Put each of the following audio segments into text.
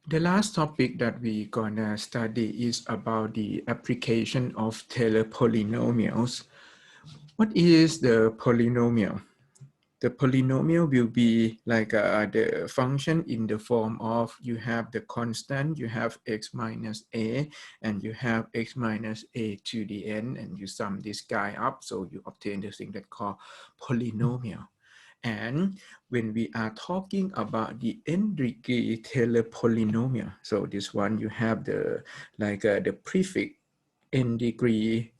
The last topic that we're gonna study is about the application of Taylor polynomials. What is the polynomial? The polynomial will be like the function in the form of you have the constant, you have x minus a, and you have x minus a to the n, and you sum this guy up, so you obtain the thing that called polynomial. And when we are talking about the n-degree Taylor polynomial, so this one you have the the prefix n-degree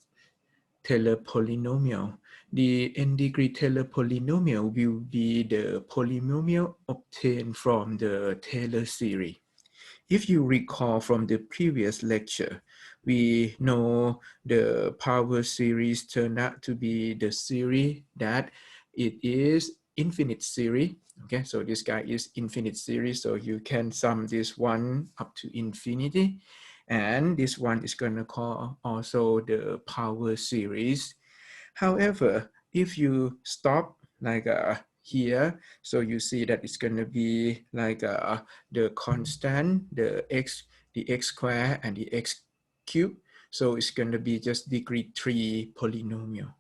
Taylor polynomial. The n-degree Taylor polynomial will be the polynomial obtained from the Taylor series. If you recall from the previous lecture, we know the power series turned out to be the series that it is infinite series. Okay, so this guy is infinite series, so you can sum this one up to infinity. And this one is going to call also the power series. However, if you stop here, so you see that it's going to be the constant, the x squared and the x cubed. So it's going to be just degree 3 polynomial.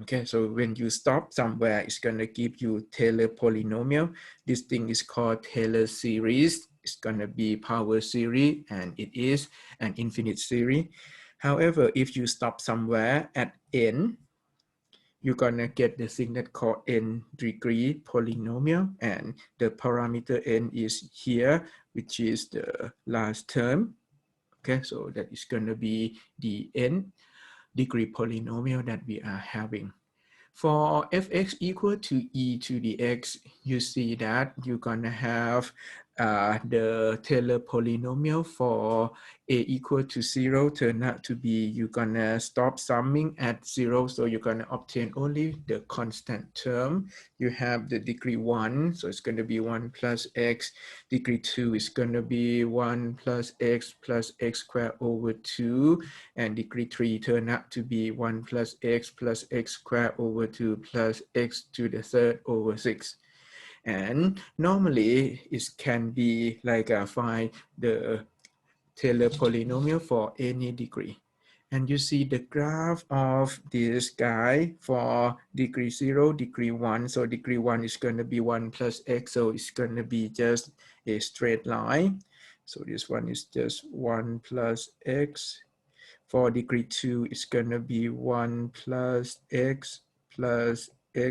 Okay, so when you stop somewhere, it's going to give you Taylor polynomial. This thing is called Taylor series. It's going to be power series, and it is an infinite series. However, if you stop somewhere at n, you're gonna get the thing that called n degree polynomial, and the parameter n is here, which is the last term. Okay, so that is gonna be the n degree polynomial that we are having. For fx equal to e to the x, you see that you're gonna have the Taylor polynomial for a equal to 0 turn out to be, you're gonna stop summing at 0, so you're gonna obtain only the constant term. You have the degree 1, so it's gonna be 1 plus x. Degree 2 is gonna be 1 plus x squared over 2, and degree 3 turn out to be 1 plus x squared over 2 plus x to the third over 6. And normally it can be find the Taylor polynomial for any degree. And you see the graph of this guy for degree 0, degree 1. So degree 1 is going to be 1 plus x, so it's going to be just a straight line. So this one is just 1 plus x. For degree 2, it's going to be 1 plus x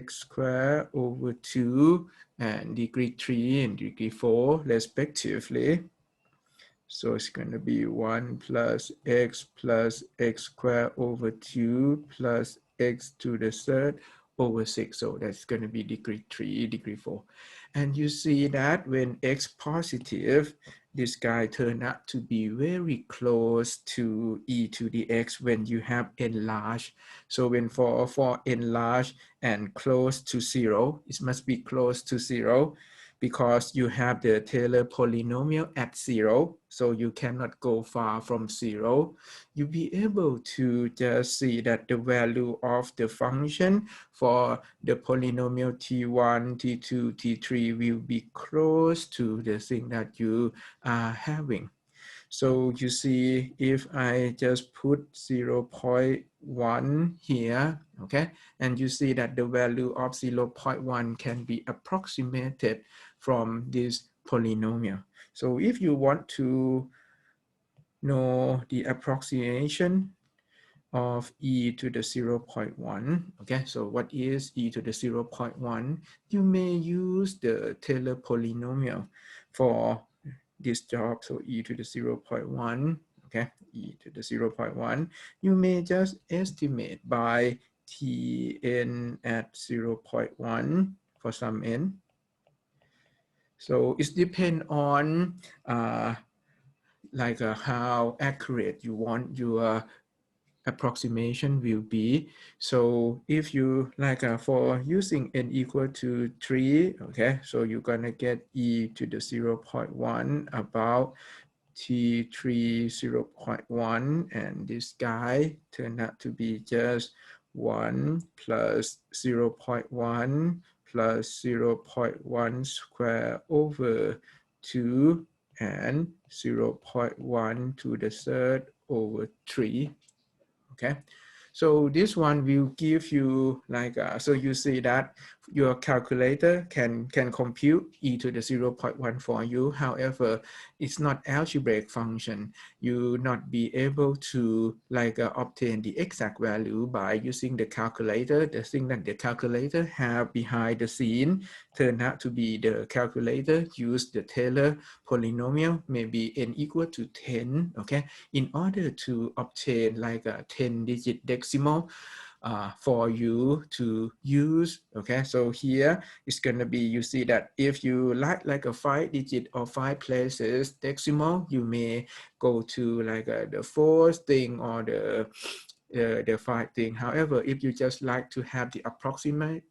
squared over 2, and degree 3 and degree 4 respectively. So it's going to be 1 plus x squared over 2 plus x to the third over 6. So that's going to be degree 3, degree 4. And you see that when x positive, this guy turned out to be very close to e to the x when you have n large. So when for n large and close to 0, it must be close to 0, because you have the Taylor polynomial at 0, so you cannot go far from 0. You'll be able to just see that the value of the function for the polynomial t1, t2, t3 will be close to the thing that you are having. So you see, if I just put 0.1 here, okay, and you see that the value of 0.1 can be approximated from this polynomial. So if you want to know the approximation of e to the 0.1, okay, so what is e to the 0.1? You may use the Taylor polynomial for this job, so e to the 0.1, okay, e to the 0.1, you may just estimate by tn at 0.1 for some n. So it depends on how accurate you want your approximation will be. So if you for using n equal to 3, okay, so you're gonna get e to the 0.1 about t3 0.1, and this guy turned out to be just 1 plus 0.1 plus 0.1 square over 2 and 0.1 to the third over 3. Okay, so this one will give you like so you see that your calculator can compute e to the 0.1 for you. However, it's not algebraic function. You not be able to like obtain the exact value by using the calculator. The thing that the calculator have behind the scene turn out to be the calculator use the Taylor polynomial, maybe n equal to 10. Okay, in order to obtain like a 10-digit decimal for you to use. Okay, so here it's going to be, you see that if you like a 5-digit or 5 places decimal, you may go to like the 4th thing or the 5th thing. However, if you just like to have the approximation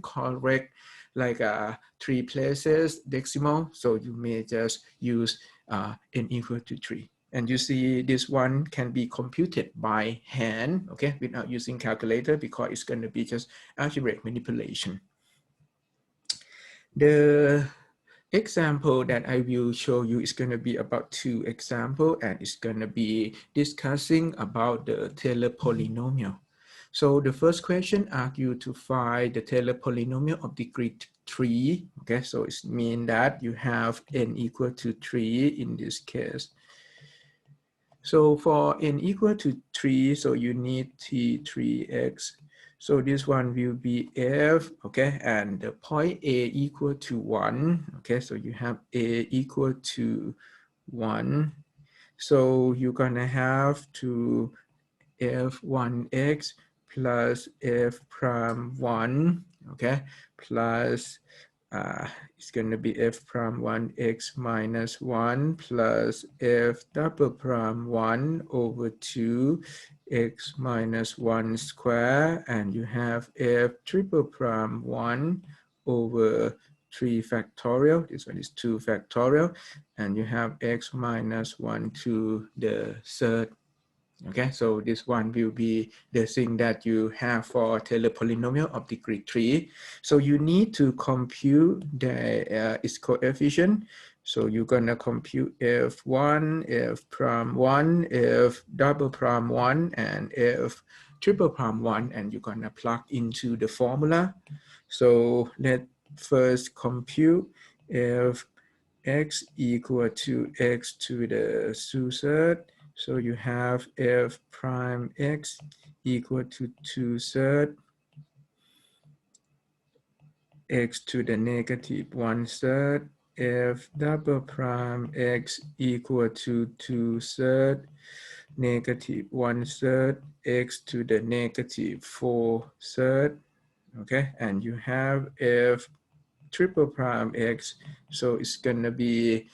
correct, like 3 places decimal, so you may just use n equal to 3. And you see this one can be computed by hand, okay, without using calculator, because it's going to be just algebraic manipulation. The example that I will show you is going to be about 2 examples, and it's going to be discussing about the Taylor polynomial. So the first question asks you to find the Taylor polynomial of degree 3. Okay, so it means that you have n equal to 3 in this case. So for n equal to 3, so you need t3x. So this one will be f, okay, and the point a equal to 1, okay, so you have a equal to 1. So you're gonna have to f1x plus f prime 1, okay, plus it's going to be f prime 1x minus 1 plus f double prime 1 over 2 x minus 1 square, and you have f triple prime 1 over 3 factorial. This one is 2 factorial, and you have x minus 1 to the third. Okay, so this one will be the thing that you have for Taylor polynomial of degree 3. So you need to compute the its coefficient. So you're gonna compute f1, f prime 1, f double prime 1, and f triple prime 1, and you're gonna plug into the formula. So let's first compute f x equal to x to the third. So you have f prime x equal to 2/3 x to the negative 1/3, f double prime x equal to 2/3 negative 1/3 x to the negative 4/3. Okay, and you have f triple prime x, so it's gonna be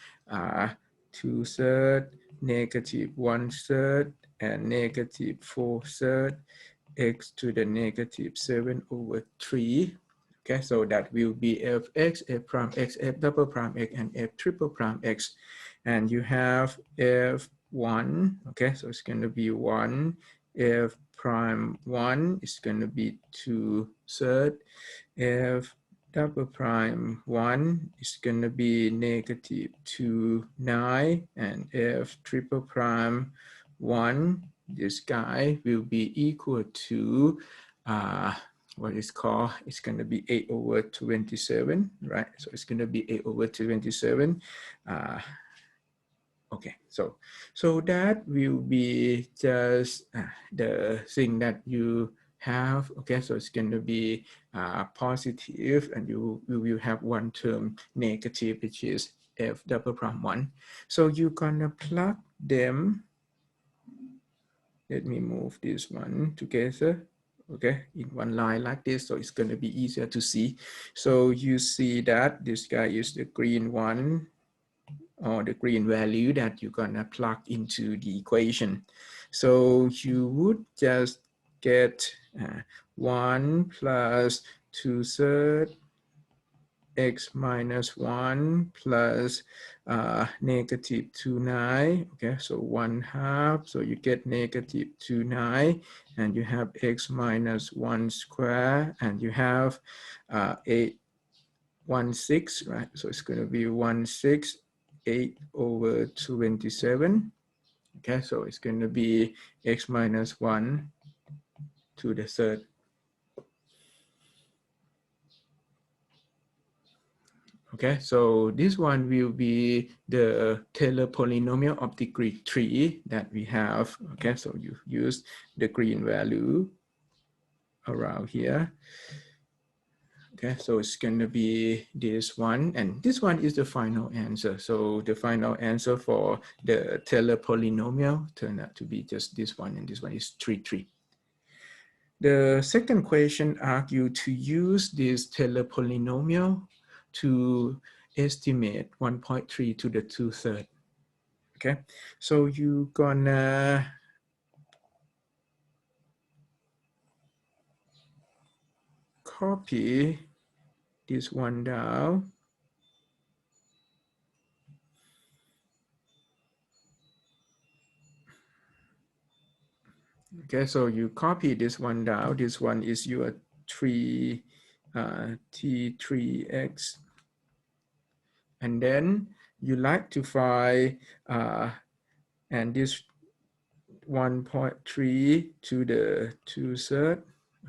2/3 negative 1/3 and negative 4/3 x to the negative 7 over 3. Okay, so that will be fx, f prime x, f double prime x, and f triple prime x. And you have f1, okay, so it's going to be 1, f prime 1 is going to be 2/3, f double prime 1 is going to be negative 2/9, and f triple prime 1, this guy will be equal to what is called, it's going to be 8 over 27, right? So it's going to be 8 over 27. Okay, so that will be just the thing that you have. Okay, so it's going to be positive, and you will have one term negative, which is f double prime 1. So you're gonna plug them. Let me move this one together, okay, in one line like this, so it's going to be easier to see. So you see that this guy is the green one, or the green value that you're gonna plug into the equation. So you would just get 1 plus 2/3 x minus 1 plus negative 2/9. Okay, so 1/2. So you get negative 2/9, and you have x minus 1 square, and you have 8 1/6, right? So it's going to be 1/6 8 over 27. Okay, so it's going to be x minus 1 to the third. Okay, so this one will be the Taylor polynomial of degree 3 that we have. Okay, so you use the green value around here. Okay, so it's going to be this one, and this one is the final answer. So the final answer for the Taylor polynomial turned out to be just this one, and this one is 3, 3. The second question asks you to use this Taylor polynomial to estimate 1.3 to the 2/3. Okay, so you're gonna copy this one down. Okay, so you copy this one down. This one is your T3x. And then you like to find, and this 1.3 to the 2/3.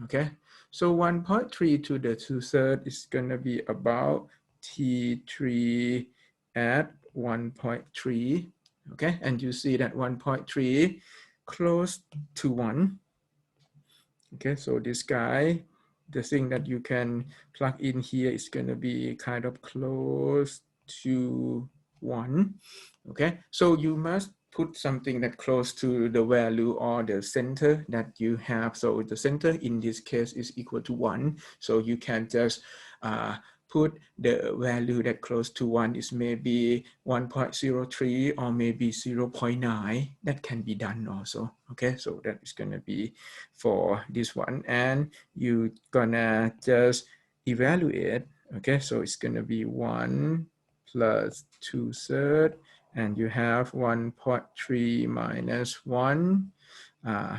Okay, so 1.3 to the 2/3 is going to be about T3 at 1.3. Okay, and you see that 1.3 close to 1. Okay, so this guy, the thing that you can plug in here is going to be kind of close to 1. Okay, so you must put something that close to the value or the center that you have. So the center in this case is equal to 1. So you can just put the value that close to 1 is maybe 1.03 or maybe 0.9. That can be done also. Okay, so that is going to be for this one. And you're gonna just evaluate. Okay, so it's going to be 1 plus 2/3. And you have 1.3 minus 1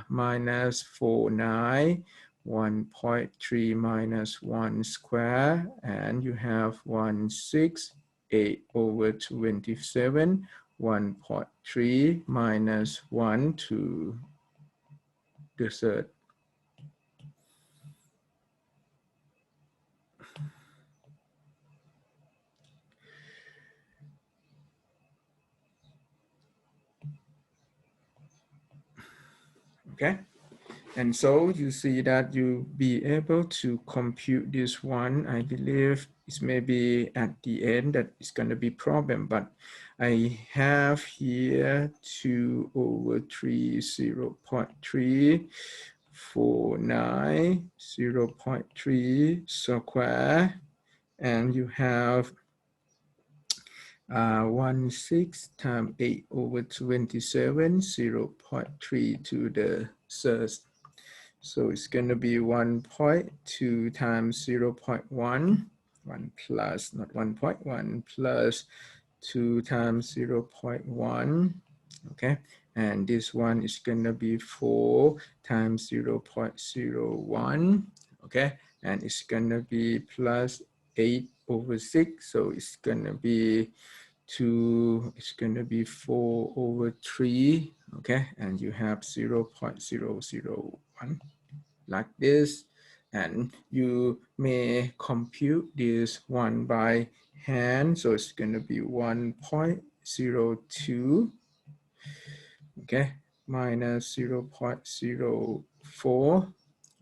minus 49, 1.3 minus 1 square, and you have 168 over 27, 1.3 minus 1 to the third. Okay, and so you see that you'll be able to compute this one. I believe it's maybe at the end that it's going to be problem, but I have here 2 over 3, 0.3, 49, 0.3 square, and you have 1/6 times 8 over 27, 0.3 to the third. So it's going to be 1.2 times 0.1, 1 plus, not 1.1 plus 2 times 0.1. Okay, and this one is going to be 4 times 0.01. Okay, and it's going to be plus 8 over 6. So it's going to be 2, it's going to be 4 over 3. Okay, and you have 0.001 like this. And you may compute this one by hand. So it's going to be 1.02. Okay, minus 0.04.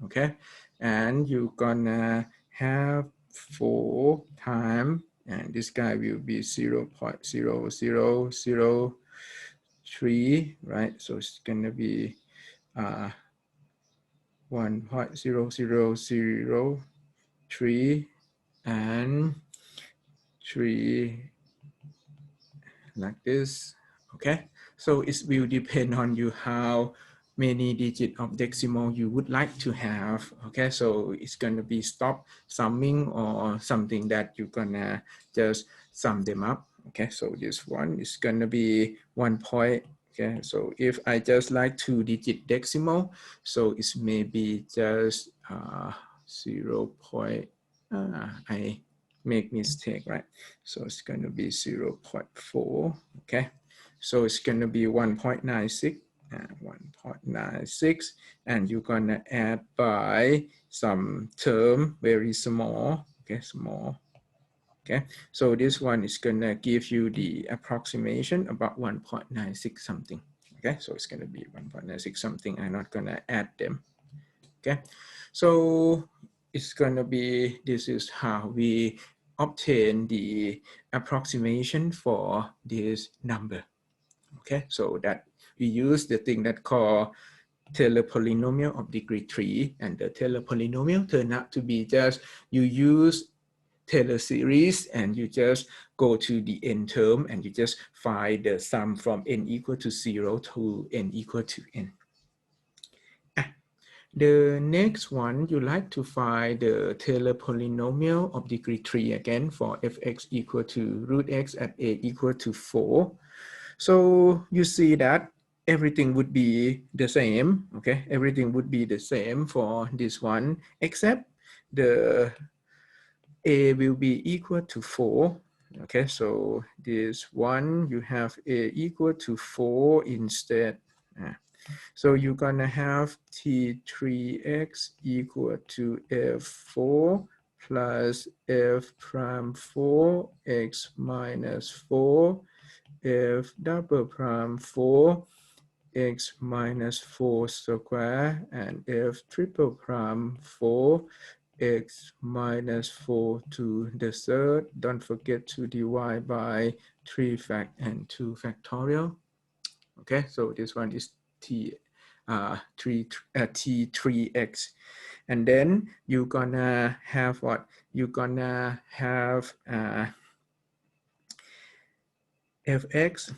Okay, and you're gonna have 4 times, and this guy will be 0.0003, right? So it's gonna be 1.0003 and 3 like this. Okay, so it will depend on you how many digits of decimal you would like to have. Okay, so it's gonna be stop summing or something that you're gonna just sum them up. Okay, so this one is gonna be 1 point. Okay, so if I just like 2-digit decimal, so it's maybe just 0. I make mistake, right? So it's going to be 0.4, okay? So it's going to be 1.96, 1.96, and you're going to add by some term very small, okay, small, okay? So this one is going to give you the approximation about 1.96 something, okay? So it's going to be 1.96 something. I'm not going to add them, okay? So it's going to be, this is how we obtain the approximation for this number, okay? So that we use the thing that called Taylor polynomial of degree 3, and the Taylor polynomial turned out to be just, you use Taylor series and you just go to the n term and you just find the sum from n equal to 0 to n equal to n. The next one, you like to find the Taylor polynomial of degree 3 again for fx equal to root x at a equal to 4. So you see that everything would be the same, okay? Everything would be the same for this one, except the a will be equal to 4. Okay, so this one, you have a equal to 4 instead. So you're gonna have t3x equal to f4 plus f prime 4 x minus 4 f double prime 4 x minus 4 square and f triple prime 4 x minus 4 to the third. Don't forget to divide by 3 fact and 2 factorial. Okay, so this one is t3x. And then you're gonna have what? You're gonna have fx.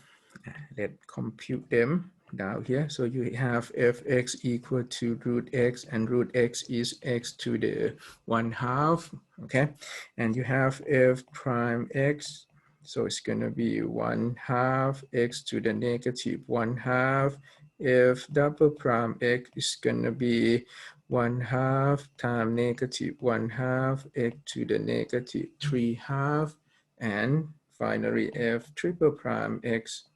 Let's compute them down here. So you have fx equal to root x, and root x is x to the 1/2, okay? And you have f prime x, so it's gonna be 1/2 x to the negative 1/2. F double prime x is gonna be 1/2 times negative 1/2 x to the negative 3/2, and finally f triple prime x,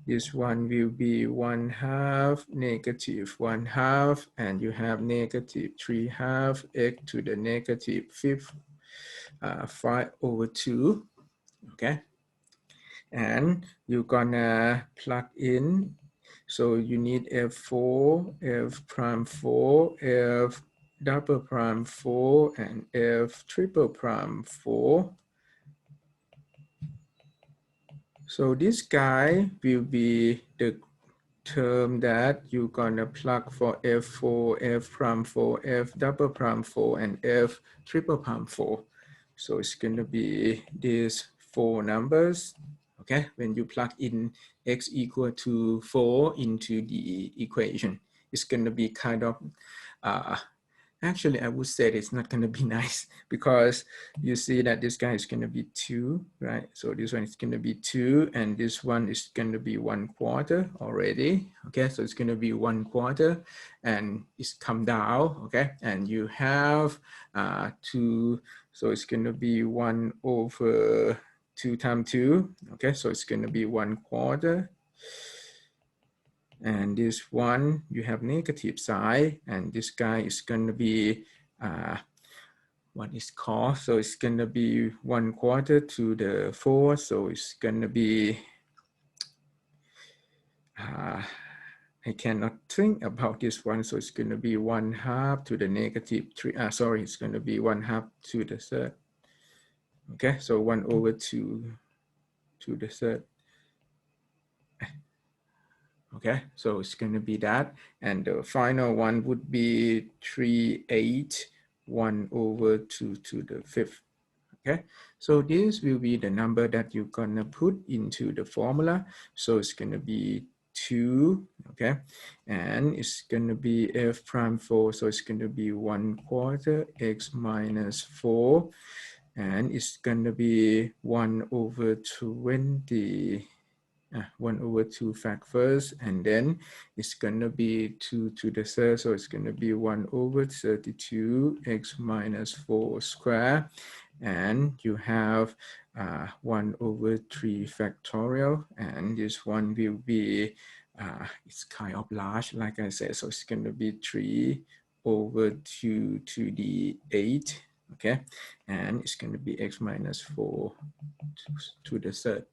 this one will be 1/2 negative 1/2, and you have negative 3/2 x to the negative 5/2, okay? And you're gonna plug in, so you need f4, f prime 4, f double prime 4, and f triple prime 4. So this guy will be the term that you're gonna plug for f4, f prime 4, f double prime 4, and f triple prime 4. So it's gonna be these 4 numbers, okay? When you plug in x equal to 4 into the equation, it's gonna be kind of actually, I would say it's not going to be nice, because you see that this guy is going to be 2, right? So this one is going to be 2, and this one is going to be 1/4 already. Okay, so it's going to be 1/4, and it's come down. Okay, and you have 2, so it's going to be 1/2 times 2. Okay, so it's going to be 1/4. And this one, you have negative side, and this guy is going to be what is called, so it's going to be 1/4 to the 4, so it's going to be I cannot think about this one, so it's going to be 1/2 to the negative 3, sorry, it's going to be 1/2 to the third. Okay, so 1/2 to the third. Okay, so it's going to be that, and the final one would be 3/8, 1/2 to the 5th. Okay, so this will be the number that you're gonna put into the formula. So it's gonna be 2, okay, and it's gonna be f prime 4, so it's gonna be 1/4 x minus 4, and it's gonna be 1/20. 1/2 fact first, and then it's gonna be 2 to the third, so it's gonna be 1/32 x minus 4 square, and you have 1 over 3 factorial, and this one will be it's kind of large, like I said, so it's going to be 3 over 2 to the 8, okay, and it's going to be x minus 4 to the third,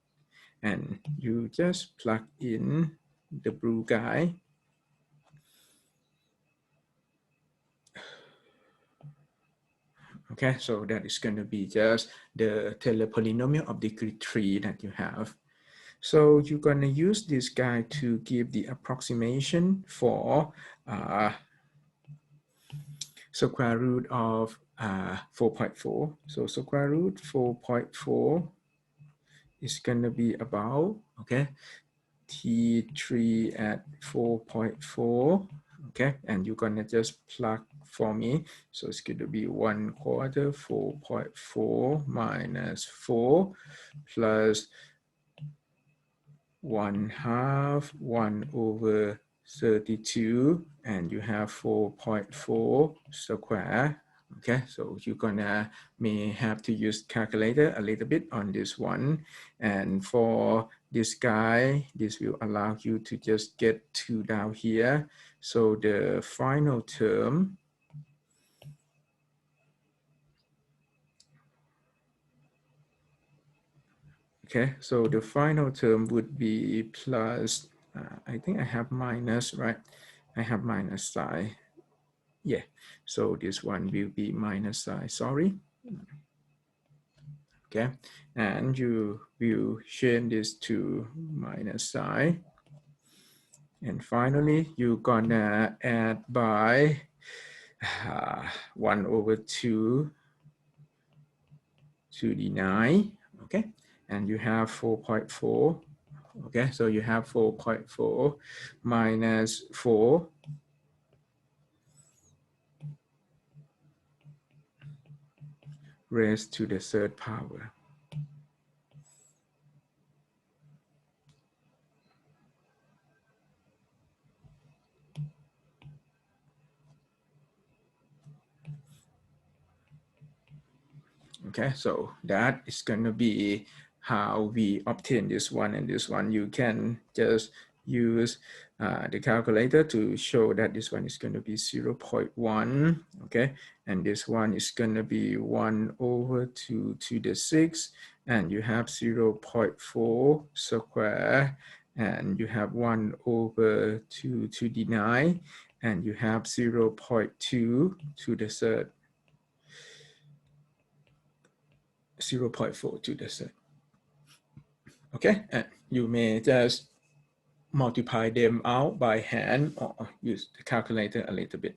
and you just plug in the blue guy. Okay, so that is going to be just the Taylor polynomial of degree 3 that you have. So you're going to use this guy to give the approximation for square root of 4.4. So square root 4.4 is going to be about, okay, T3 at 4.4, okay, and you're gonna just plug for me. So it's going to be 1/4 4.4 minus 4 plus 1/2 1 over 32, and you have 4.4 square. Okay, so you're gonna may have to use calculator a little bit on this one, and for this guy, this will allow you to just get 2 down here. So the final term, okay, so the final term would be plus, I think I have minus, right? I have minus sign. Yeah, so this one will be minus sign, sorry. Okay, and you will change this to minus sign. And finally, you're gonna add by 1 over 2 to the 9, okay? And you have 4.4, okay? So you have 4.4 minus 4 raised to the third power. Okay, so that is going to be how we obtain this one, and this one you can just use the calculator to show that this one is going to be 0.1, okay, and this one is going to be 1 over 2 to the 6, and you have 0.4 square, and you have 1 over 2 to the 9, and you have 0.2 to the third. 0.4 to the third. Okay, and you may just multiply them out by hand or use the calculator a little bit.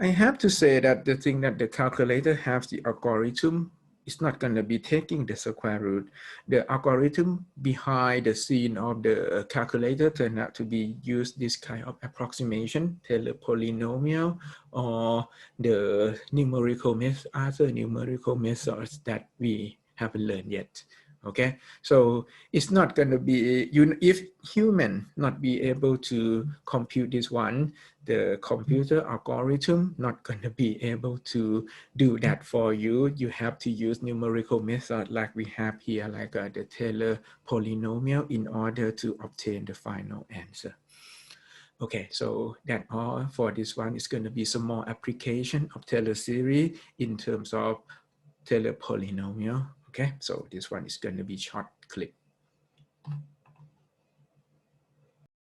I have to say that the thing that the calculator has the algorithm is not going to be taking the square root. The algorithm behind the scene of the calculator turned out to be use this kind of approximation, Taylor polynomial, or the numerical method, other numerical methods that we haven't learned yet. Okay, so it's not going to be, if human not be able to compute this one, the computer algorithm not going to be able to do that for you. You have to use numerical method like we have here, like the Taylor polynomial, in order to obtain the final answer. Okay, so that all for this one is going to be some more application of Taylor series in terms of Taylor polynomial. Okay, so this one is going to be short clip.